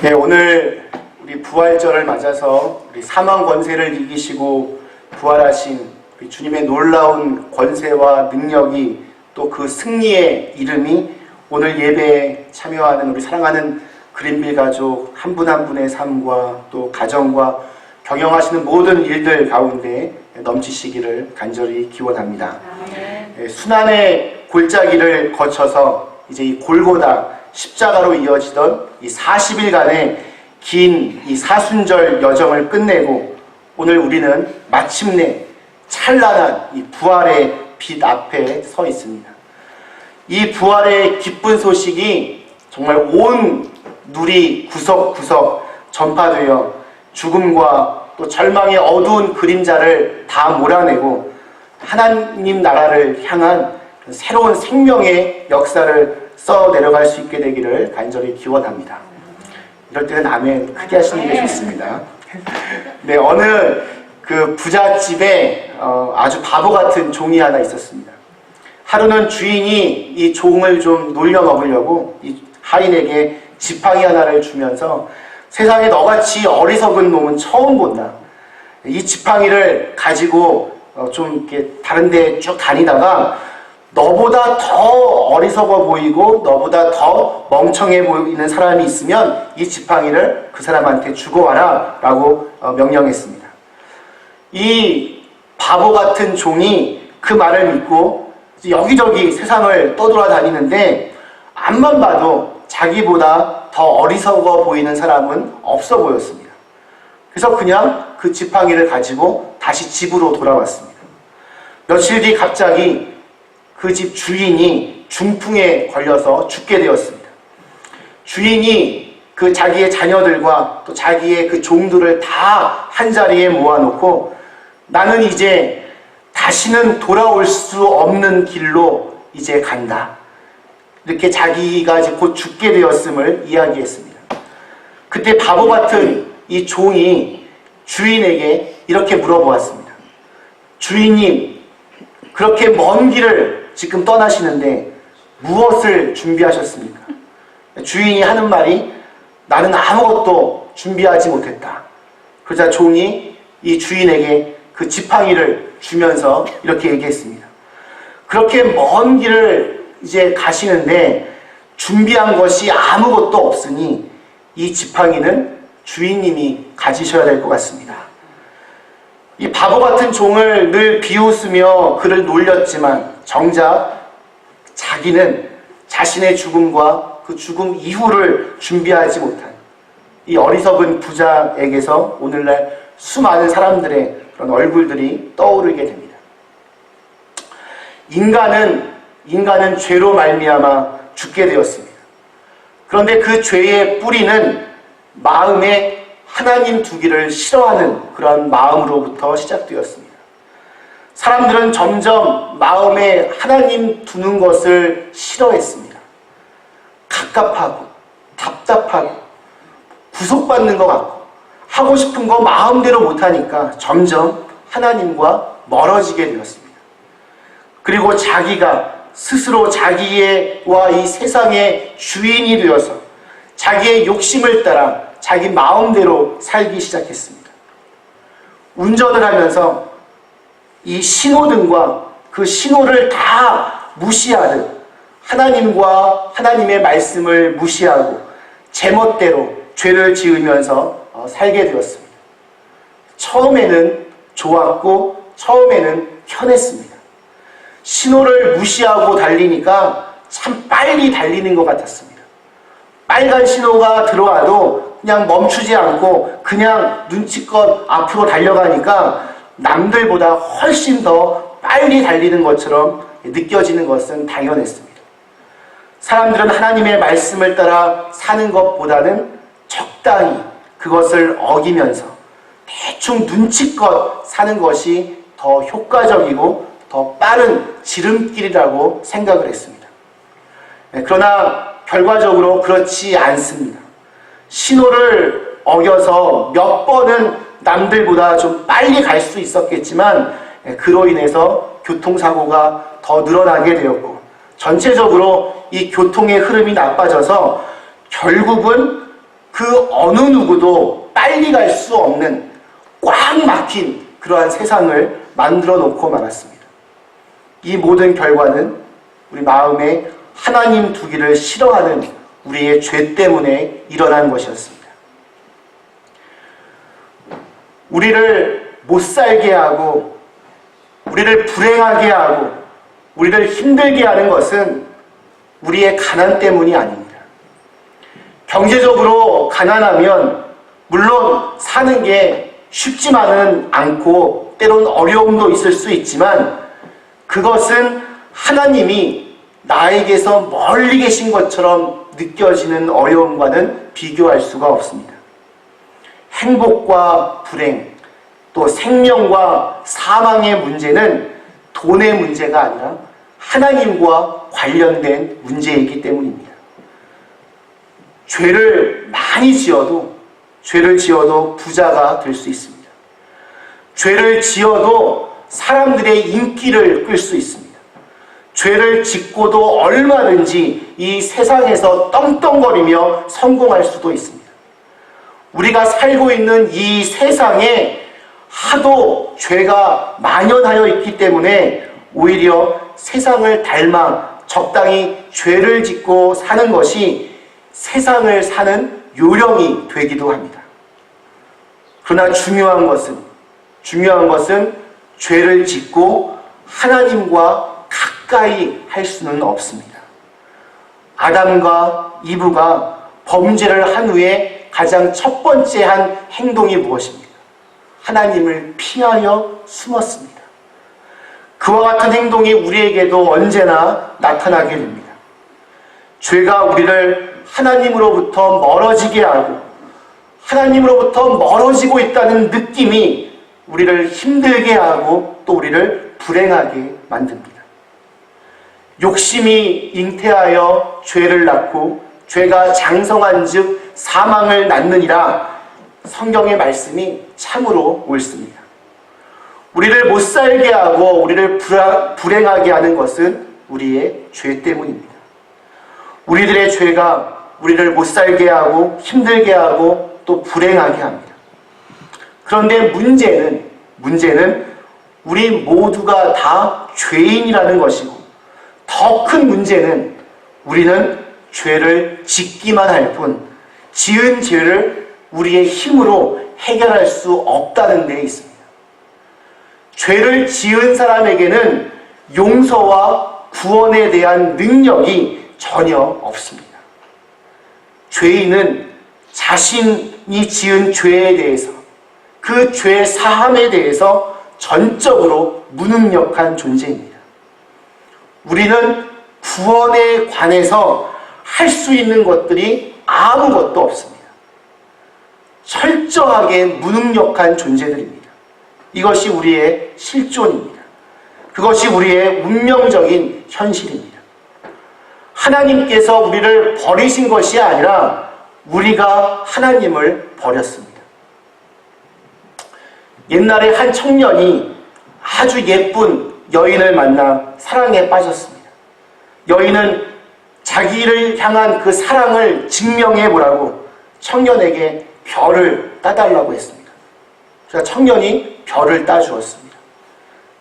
네, 오늘 우리 부활절을 맞아서 우리 사망 권세를 이기시고 부활하신 우리 주님의 놀라운 권세와 능력이 또 그 승리의 이름이 오늘 예배에 참여하는 우리 사랑하는 그린빌 가족 한 분 한 분의 삶과 또 가정과 경영하시는 모든 일들 가운데 넘치시기를 간절히 기원합니다. 네, 순환의 골짜기를 거쳐서 이제 이 골고다 십자가로 이어지던 이 40일간의 긴 이 사순절 여정을 끝내고 오늘 우리는 마침내 찬란한 이 부활의 빛 앞에 서 있습니다. 이 부활의 기쁜 소식이 정말 온 누리 구석구석 전파되어 죽음과 또 절망의 어두운 그림자를 다 몰아내고 하나님 나라를 향한 새로운 생명의 역사를 써 내려갈 수 있게 되기를 간절히 기원합니다. 이럴 때는 아멘 크게 하시는 게 좋습니다. 네, 어느 그 부잣집에 아주 바보 같은 종이 하나 있었습니다. 하루는 주인이 이 종을 좀 놀려 먹으려고 이 하인에게 지팡이 하나를 주면서 세상에 너같이 어리석은 놈은 처음 본다. 이 지팡이를 가지고 좀 이렇게 다른 데 쭉 다니다가 너보다 더 어리석어 보이고 너보다 더 멍청해 보이는 사람이 있으면 이 지팡이를 그 사람한테 주고 와라 라고 명령했습니다. 이 바보 같은 종이 그 말을 믿고 여기저기 세상을 떠돌아다니는데 앞만 봐도 자기보다 더 어리석어 보이는 사람은 없어 보였습니다. 그래서 그냥 그 지팡이를 가지고 다시 집으로 돌아왔습니다. 며칠 뒤 갑자기 그 집 주인이 중풍에 걸려서 죽게 되었습니다. 주인이 그 자기의 자녀들과 또 자기의 그 종들을 다 한자리에 모아놓고 나는 이제 다시는 돌아올 수 없는 길로 이제 간다. 이렇게 자기가 이제 곧 죽게 되었음을 이야기했습니다. 그때 바보 같은 이 종이 주인에게 이렇게 물어보았습니다. 주인님, 그렇게 먼 길을 지금 떠나시는데 무엇을 준비하셨습니까? 주인이 하는 말이 나는 아무것도 준비하지 못했다. 그러자 종이 이 주인에게 그 지팡이를 주면서 이렇게 얘기했습니다. 그렇게 먼 길을 이제 가시는데 준비한 것이 아무것도 없으니 이 지팡이는 주인님이 가지셔야 될 것 같습니다. 이 바보 같은 종을 늘 비웃으며 그를 놀렸지만 정작 자기는 자신의 죽음과 그 죽음 이후를 준비하지 못한 이 어리석은 부자에게서 오늘날 수많은 사람들의 그런 얼굴들이 떠오르게 됩니다. 인간은 죄로 말미암아 죽게 되었습니다. 그런데 그 죄의 뿌리는 마음에 하나님 두기를 싫어하는 그런 마음으로부터 시작되었습니다. 사람들은 점점 마음에 하나님 두는 것을 싫어했습니다. 갑갑하고 답답하고 구속받는 것 같고 하고 싶은 거 마음대로 못하니까 점점 하나님과 멀어지게 되었습니다. 그리고 자기가 스스로 자기와 이 세상의 주인이 되어서 자기의 욕심을 따라 자기 마음대로 살기 시작했습니다. 운전을 하면서 이 신호등과 그 신호를 다 무시하듯 하나님과 하나님의 말씀을 무시하고 제멋대로 죄를 지으면서 살게 되었습니다. 처음에는 좋았고 처음에는 편했습니다. 신호를 무시하고 달리니까 참 빨리 달리는 것 같았습니다. 빨간 신호가 들어와도 그냥 멈추지 않고 그냥 눈치껏 앞으로 달려가니까 남들보다 훨씬 더 빨리 달리는 것처럼 느껴지는 것은 당연했습니다. 사람들은 하나님의 말씀을 따라 사는 것보다는 적당히 그것을 어기면서 대충 눈치껏 사는 것이 더 효과적이고 더 빠른 지름길이라고 생각을 했습니다. 그러나 결과적으로 그렇지 않습니다. 신호를 어겨서 몇 번은 남들보다 좀 빨리 갈 수 있었겠지만 그로 인해서 교통사고가 더 늘어나게 되었고 전체적으로 이 교통의 흐름이 나빠져서 결국은 그 어느 누구도 빨리 갈 수 없는 꽉 막힌 그러한 세상을 만들어 놓고 말았습니다. 이 모든 결과는 우리 마음에 하나님 두기를 싫어하는 우리의 죄 때문에 일어난 것이었습니다. 우리를 못 살게 하고 우리를 불행하게 하고 우리를 힘들게 하는 것은 우리의 가난 때문이 아닙니다. 경제적으로 가난하면 물론 사는 게 쉽지만은 않고 때론 어려움도 있을 수 있지만 그것은 하나님이 나에게서 멀리 계신 것처럼 느껴지는 어려움과는 비교할 수가 없습니다. 행복과 불행, 또 생명과 사망의 문제는 돈의 문제가 아니라 하나님과 관련된 문제이기 때문입니다. 죄를 지어도 부자가 될 수 있습니다. 죄를 지어도 사람들의 인기를 끌 수 있습니다. 죄를 짓고도 얼마든지 이 세상에서 떵떵거리며 성공할 수도 있습니다. 우리가 살고 있는 이 세상에 하도 죄가 만연하여 있기 때문에 오히려 세상을 닮아 적당히 죄를 짓고 사는 것이 세상을 사는 요령이 되기도 합니다. 그러나 중요한 것은 죄를 짓고 하나님과 가까이 할 수는 없습니다. 아담과 이브가 범죄를 한 후에 가장 첫 번째 한 행동이 무엇입니까? 하나님을 피하여 숨었습니다. 그와 같은 행동이 우리에게도 언제나 나타나게 됩니다. 죄가 우리를 하나님으로부터 멀어지게 하고 하나님으로부터 멀어지고 있다는 느낌이 우리를 힘들게 하고 또 우리를 불행하게 만듭니다. 욕심이 잉태하여 죄를 낳고 죄가 장성한 즉 사망을 낳느니라. 성경의 말씀이 참으로 옳습니다. 우리를 못 살게 하고 우리를 불행하게 하는 것은 우리의 죄 때문입니다. 우리들의 죄가 우리를 못 살게 하고 힘들게 하고 또 불행하게 합니다. 그런데 문제는 우리 모두가 다 죄인이라는 것이고 더 큰 문제는 우리는 죄를 짓기만 할 뿐 지은 죄를 우리의 힘으로 해결할 수 없다는 데 있습니다. 죄를 지은 사람에게는 용서와 구원에 대한 능력이 전혀 없습니다. 죄인은 자신이 지은 죄에 대해서 그 죄 사함에 대해서 전적으로 무능력한 존재입니다. 우리는 구원에 관해서 할 수 있는 것들이 아무것도 없습니다. 철저하게 무능력한 존재들입니다. 이것이 우리의 실존입니다. 그것이 우리의 운명적인 현실입니다. 하나님께서 우리를 버리신 것이 아니라 우리가 하나님을 버렸습니다. 옛날에 한 청년이 아주 예쁜 여인을 만나 사랑에 빠졌습니다. 여인은 자기를 향한 그 사랑을 증명해 보라고 청년에게 별을 따달라고 했습니다. 그래서 청년이 별을 따주었습니다.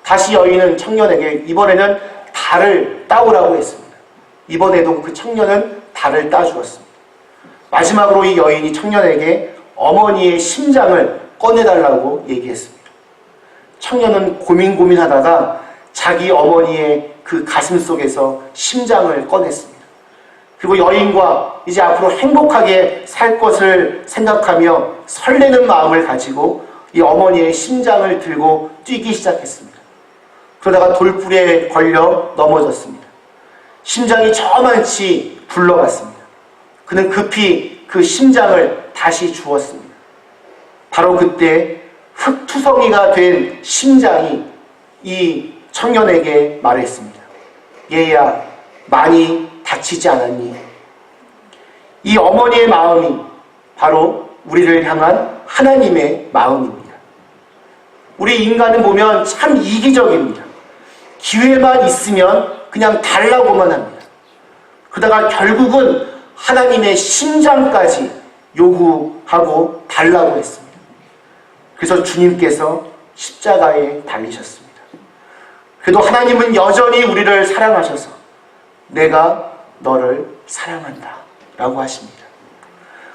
다시 여인은 청년에게 이번에는 달을 따오라고 했습니다. 이번에도 그 청년은 달을 따주었습니다. 마지막으로 이 여인이 청년에게 어머니의 심장을 꺼내달라고 얘기했습니다. 청년은 고민하다가 자기 어머니의 그 가슴 속에서 심장을 꺼냈습니다. 그리고 여인과 이제 앞으로 행복하게 살 것을 생각하며 설레는 마음을 가지고 이 어머니의 심장을 들고 뛰기 시작했습니다. 그러다가 돌불에 걸려 넘어졌습니다. 심장이 저만치 굴러갔습니다. 그는 급히 그 심장을 다시 주었습니다. 바로 그때 흙투성이가 된 심장이 이 청년에게 말했습니다. 얘야, 많이 다치지 않았니? 이 어머니의 마음이 바로 우리를 향한 하나님의 마음입니다. 우리 인간은 보면 참 이기적입니다. 기회만 있으면 그냥 달라고만 합니다. 그러다가 결국은 하나님의 심장까지 요구하고 달라고 했습니다. 그래서 주님께서 십자가에 달리셨습니다. 그래도 하나님은 여전히 우리를 사랑하셔서 내가 너를 사랑한다 라고 하십니다.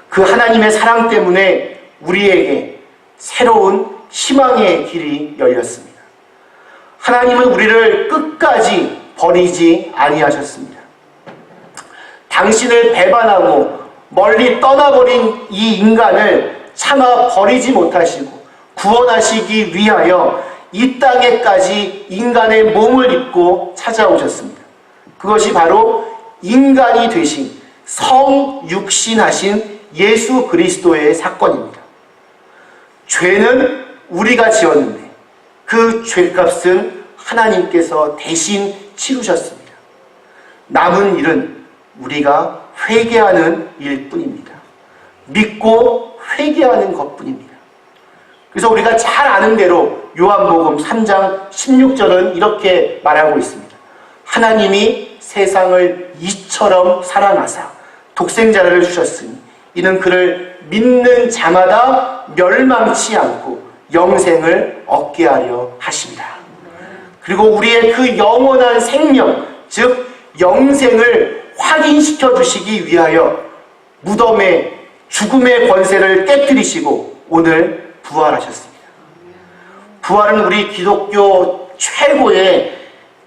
그 하나님의 사랑 때문에 우리에게 새로운 희망의 길이 열렸습니다. 하나님은 우리를 끝까지 버리지 아니하셨습니다. 당신을 배반하고 멀리 떠나버린 이 인간을 차마 버리지 못하시고 구원하시기 위하여 이 땅에까지 인간의 몸을 입고 찾아오셨습니다. 그것이 바로 인간이 되신 성육신하신 예수 그리스도의 사건입니다. 죄는 우리가 지었는데 그 죄값을 하나님께서 대신 치르셨습니다. 남은 일은 우리가 회개하는 일뿐입니다. 믿고 회개하는 것뿐입니다. 그래서 우리가 잘 아는 대로 요한복음 3장 16절은 이렇게 말하고 있습니다. 하나님이 세상을 이처럼 사랑하사 독생자를 주셨으니 이는 그를 믿는 자마다 멸망치 않고 영생을 얻게 하려 하십니다. 그리고 우리의 그 영원한 생명, 즉 영생을 확인시켜 주시기 위하여 무덤의 죽음의 권세를 깨뜨리시고 오늘 부활하셨습니다. 부활은 우리 기독교 최고의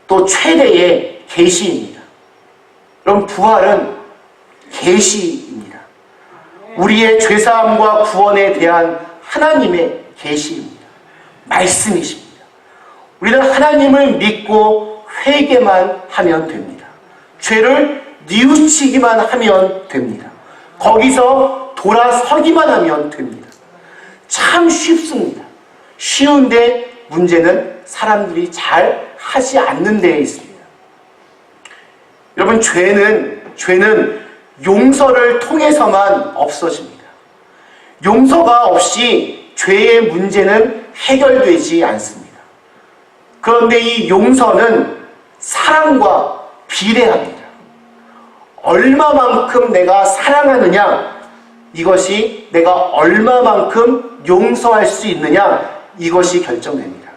또 최대의 계시입니다. 그럼 부활은 계시입니다. 우리의 죄사함과 구원에 대한 하나님의 계시입니다. 말씀이십니다. 우리는 하나님을 믿고 회개만 하면 됩니다. 죄를 뉘우치기만 하면 됩니다. 거기서 돌아서기만 하면 됩니다. 참 쉽습니다. 쉬운데 문제는 사람들이 잘 하지 않는 데에 있습니다. 여러분, 죄는 용서를 통해서만 없어집니다. 용서가 없이 죄의 문제는 해결되지 않습니다. 그런데 이 용서는 사랑과 비례합니다. 얼마만큼 내가 사랑하느냐, 이것이 내가 얼마만큼 용서할 수 있느냐, 이것이 결정됩니다.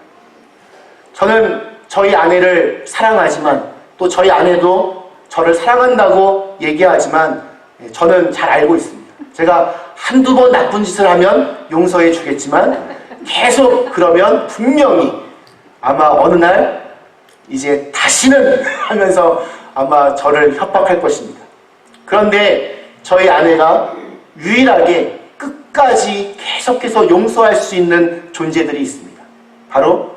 저는 저희 아내를 사랑하지만 또 저희 아내도 저를 사랑한다고 얘기하지만 저는 잘 알고 있습니다. 제가 한두 번 나쁜 짓을 하면 용서해 주겠지만 계속 그러면 분명히 아마 어느 날 이제 다시는 하면서 아마 저를 협박할 것입니다. 그런데 저희 아내가 유일하게 끝까지 계속해서 용서할 수 있는 존재들이 있습니다. 바로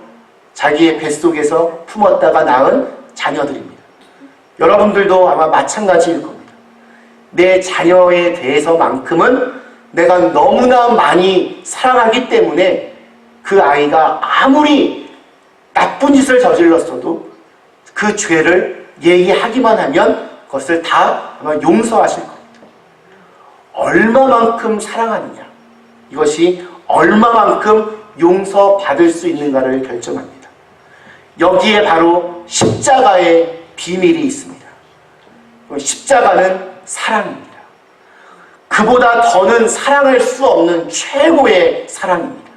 자기의 뱃속에서 품었다가 낳은 자녀들입니다. 여러분들도 아마 마찬가지일 겁니다. 내 자녀에 대해서만큼은 내가 너무나 많이 사랑하기 때문에 그 아이가 아무리 나쁜 짓을 저질렀어도 그 죄를 얘기하기만 하면 그것을 다 아마 용서하실 겁니다. 얼마만큼 사랑하느냐, 이것이 얼마만큼 용서받을 수 있는가를 결정합니다. 여기에 바로 십자가의 비밀이 있습니다. 십자가는 사랑입니다. 그보다 더는 사랑할 수 없는 최고의 사랑입니다.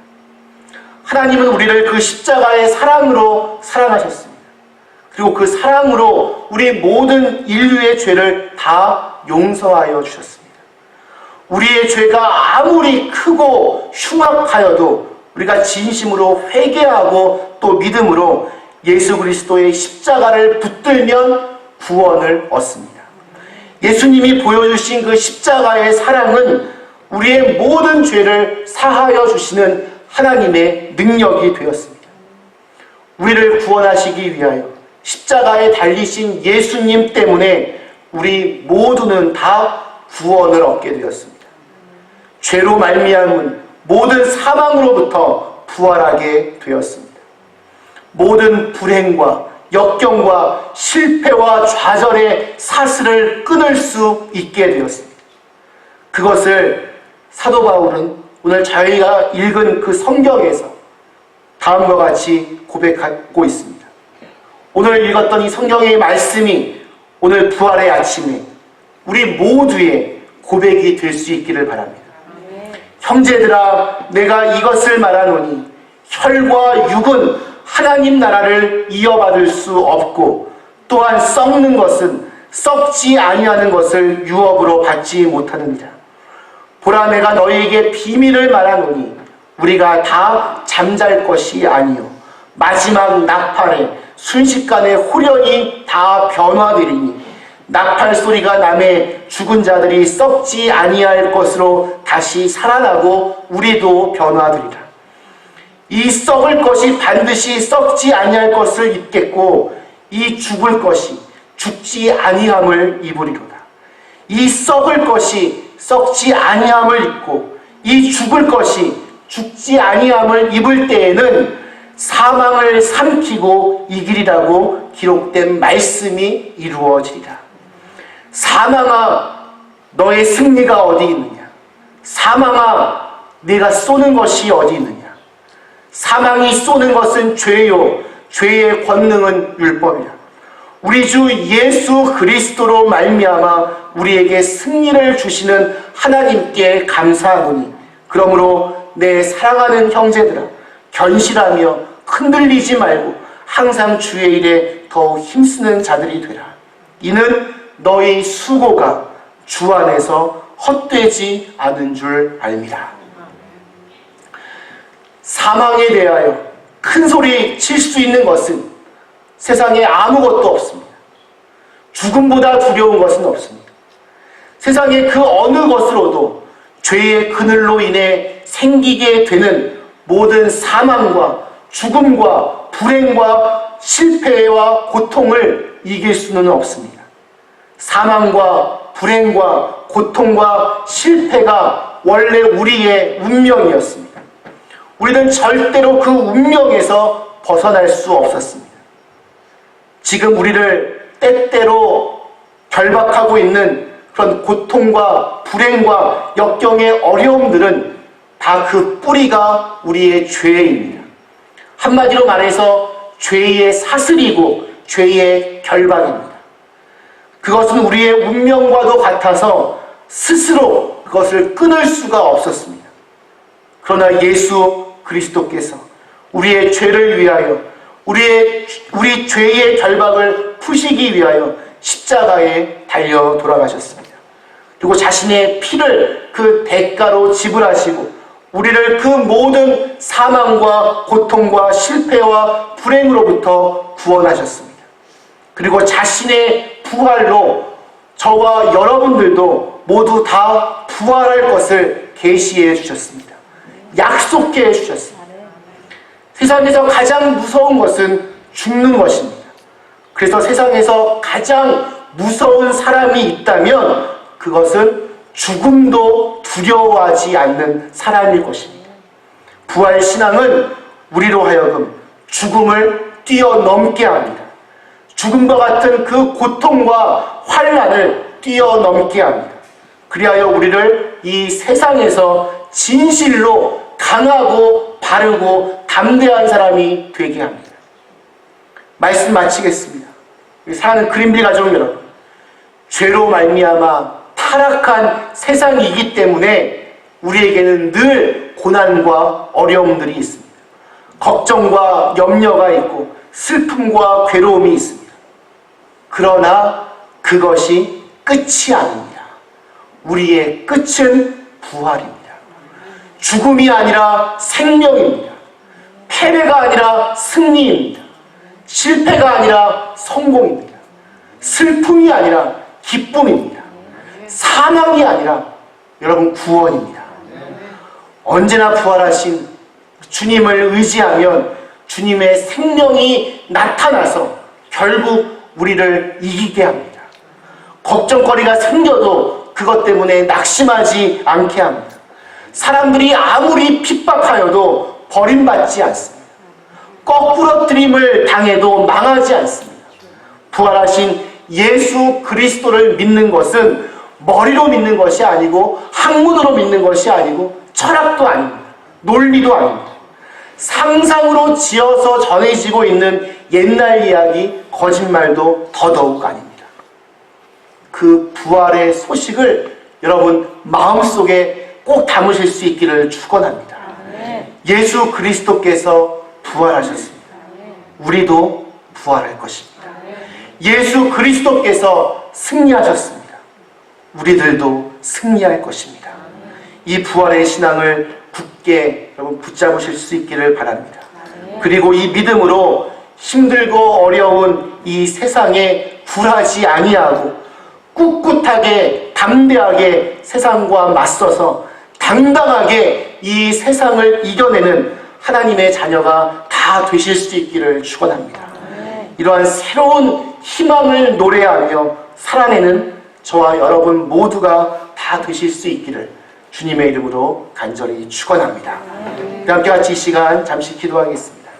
하나님은 우리를 그 십자가의 사랑으로 사랑하셨습니다. 그리고 그 사랑으로 우리 모든 인류의 죄를 다 용서하여 주셨습니다. 우리의 죄가 아무리 크고 흉악하여도 우리가 진심으로 회개하고 또 믿음으로 예수 그리스도의 십자가를 붙들면 구원을 얻습니다. 예수님이 보여주신 그 십자가의 사랑은 우리의 모든 죄를 사하여 주시는 하나님의 능력이 되었습니다. 우리를 구원하시기 위하여 십자가에 달리신 예수님 때문에 우리 모두는 다 구원을 얻게 되었습니다. 죄로 말미암은 모든 사망으로부터 부활하게 되었습니다. 모든 불행과 역경과 실패와 좌절의 사슬을 끊을 수 있게 되었습니다. 그것을 사도 바울은 오늘 저희가 읽은 그 성경에서 다음과 같이 고백하고 있습니다. 오늘 읽었던 이 성경의 말씀이 오늘 부활의 아침에 우리 모두의 고백이 될 수 있기를 바랍니다. 형제들아, 내가 이것을 말하노니 혈과 육은 하나님 나라를 이어받을 수 없고, 또한 썩는 것은 썩지 아니하는 것을 유업으로 받지 못하느니라. 보라, 내가 너희에게 비밀을 말하노니 우리가 다 잠잘 것이 아니요 마지막 나팔에 순식간에 홀연히 다 변화되리니, 나팔 소리가 나매 죽은 자들이 썩지 아니할 것으로 다시 살아나고 우리도 변화되리라. 이 썩을 것이 반드시 썩지 아니할 것을 입겠고, 이 죽을 것이 죽지 아니함을 입으리로다. 이 썩을 것이 썩지 아니함을 입고 이 죽을 것이 죽지 아니함을 입을 때에는 사망을 삼키고 이기리라고 기록된 말씀이 이루어지리라. 사망아, 너의 승리가 어디 있느냐? 사망아, 네가 쏘는 것이 어디 있느냐? 사망이 쏘는 것은 죄요, 죄의 권능은 율법이라. 우리 주 예수 그리스도로 말미암아 우리에게 승리를 주시는 하나님께 감사하노니, 그러므로 내 사랑하는 형제들아, 견실하며 흔들리지 말고 항상 주의 일에 더욱 힘쓰는 자들이 되라. 이는 너희 수고가 주 안에서 헛되지 않은 줄 알미라. 사망에 대하여 큰 소리 칠 수 있는 것은 세상에 아무것도 없습니다. 죽음보다 두려운 것은 없습니다. 세상의 그 어느 것으로도 죄의 그늘로 인해 생기게 되는 모든 사망과 죽음과 불행과 실패와 고통을 이길 수는 없습니다. 사망과 불행과 고통과 실패가 원래 우리의 운명이었습니다. 우리는 절대로 그 운명에서 벗어날 수 없었습니다. 지금 우리를 때때로 결박하고 있는 그런 고통과 불행과 역경의 어려움들은 다 그 뿌리가 우리의 죄입니다. 한마디로 말해서 죄의 사슬이고 죄의 결박입니다. 그것은 우리의 운명과도 같아서 스스로 그것을 끊을 수가 없었습니다. 그러나 예수 그리스도께서 우리의 죄를 위하여 우리 죄의 결박을 푸시기 위하여 십자가에 달려 돌아가셨습니다. 그리고 자신의 피를 그 대가로 지불하시고 우리를 그 모든 사망과 고통과 실패와 불행으로부터 구원하셨습니다. 그리고 자신의 부활로 저와 여러분들도 모두 다 부활할 것을 계시해 주셨습니다. 약속해 주셨습니다. 세상에서 가장 무서운 것은 죽는 것입니다. 그래서 세상에서 가장 무서운 사람이 있다면 그것은 죽음도 두려워하지 않는 사람일 것입니다. 부활신앙은 우리로 하여금 죽음을 뛰어넘게 합니다. 죽음과 같은 그 고통과 환난을 뛰어넘게 합니다. 그리하여 우리를 이 세상에서 진실로 강하고 바르고 담대한 사람이 되게 합니다. 말씀 마치겠습니다. 사랑하는 그린빌 가족 여러분, 죄로 말미암아 타락한 세상이기 때문에 우리에게는 늘 고난과 어려움들이 있습니다. 걱정과 염려가 있고 슬픔과 괴로움이 있습니다. 그러나 그것이 끝이 아닙니다. 우리의 끝은 부활입니다. 죽음이 아니라 생명입니다. 패배가 아니라 승리입니다. 실패가 아니라 성공입니다. 슬픔이 아니라 기쁨입니다. 사망이 아니라 여러분 구원입니다. 언제나 부활하신 주님을 의지하면 주님의 생명이 나타나서 결국 우리를 이기게 합니다. 걱정거리가 생겨도 그것 때문에 낙심하지 않게 합니다. 사람들이 아무리 핍박하여도 버림받지 않습니다. 거꾸러뜨림을 당해도 망하지 않습니다. 부활하신 예수 그리스도를 믿는 것은 머리로 믿는 것이 아니고 학문으로 믿는 것이 아니고 철학도 아닙니다. 논리도 아닙니다. 상상으로 지어서 전해지고 있는 옛날 이야기, 거짓말도 더더욱 아닙니다. 그 부활의 소식을 여러분 마음속에 꼭 담으실 수 있기를 축원합니다. 예수 그리스도께서 부활하셨습니다. 우리도 부활할 것입니다. 예수 그리스도께서 승리하셨습니다. 우리들도 승리할 것입니다. 이 부활의 신앙을 굳게 여러분 붙잡으실 수 있기를 바랍니다. 그리고 이 믿음으로 힘들고 어려운 이 세상에 굴하지 아니하고 꿋꿋하게 담대하게 세상과 맞서서 당당하게 이 세상을 이겨내는 하나님의 자녀가 다 되실 수 있기를 축원합니다. 이러한 새로운 희망을 노래하며 살아내는 저와 여러분 모두가 다 되실 수 있기를 주님의 이름으로 간절히 축원합니다. 함께 같이 이 시간 잠시 기도하겠습니다.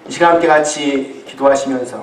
이 시간 함께 같이 기도하시면서